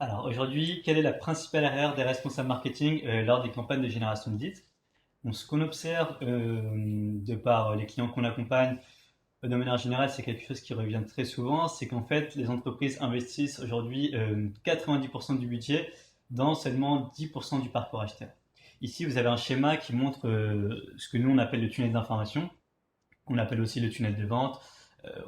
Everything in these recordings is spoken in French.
Alors aujourd'hui, quelle est la principale erreur des responsables marketing lors des campagnes de génération de leads? Bon, ce qu'on observe de par les clients qu'on accompagne, de manière générale, c'est quelque chose qui revient très souvent, c'est qu'en fait, les entreprises investissent aujourd'hui 90% du budget dans seulement 10% du parcours acheteur. Ici, vous avez un schéma qui montre ce que nous on appelle le tunnel d'information, qu'on appelle aussi le tunnel de vente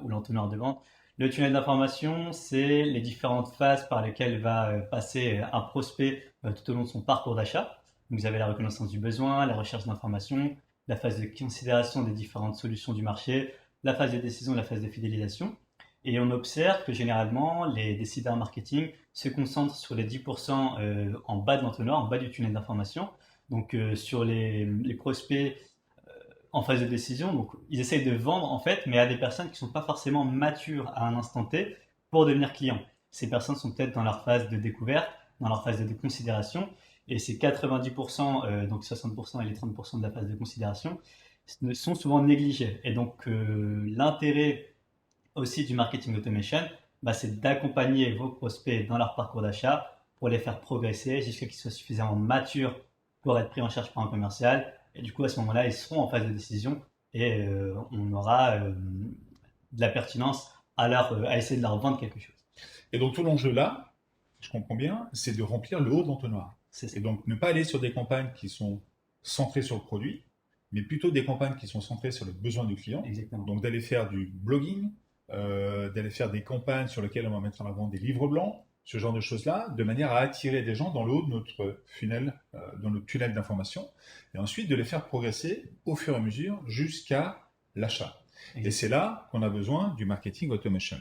ou l'entonnoir de vente. Le tunnel d'information, c'est les différentes phases par lesquelles va passer un prospect tout au long de son parcours d'achat. Donc, vous avez la reconnaissance du besoin, la recherche d'informations, la phase de considération des différentes solutions du marché, la phase de décision, la phase de fidélisation. Et on observe que généralement, les décideurs marketing se concentrent sur les 10% en bas de l'entonnoir, en bas du tunnel d'information. Donc, sur les prospects en phase de décision. Donc, ils essayent de vendre en fait, mais à des personnes qui ne sont pas forcément matures à un instant T pour devenir clients. Ces personnes sont peut-être dans leur phase de découverte, dans leur phase de considération, et ces 90%, donc 60% et les 30% de la phase de considération, sont souvent négligés. Et donc, l'intérêt aussi du marketing automation, bah, c'est d'accompagner vos prospects dans leur parcours d'achat pour les faire progresser jusqu'à ce qu'ils soient suffisamment matures pour être pris en charge par un commercial. Et du coup, à ce moment-là, ils seront en phase de décision et on aura de la pertinence à essayer de leur vendre quelque chose. Et donc tout l'enjeu là, je comprends bien, c'est de remplir le haut de l'entonnoir. C'est ça. Et donc ne pas aller sur des campagnes qui sont centrées sur le produit, mais plutôt des campagnes qui sont centrées sur le besoin du client. Exactement. Donc d'aller faire du blogging, d'aller faire des campagnes sur lesquelles on va mettre en avant des livres blancs, ce genre de choses-là, de manière à attirer des gens dans le haut de notre funnel, dans notre tunnel d'information, et ensuite de les faire progresser au fur et à mesure jusqu'à l'achat. Et c'est Exactement. là qu'on a besoin du marketing automation.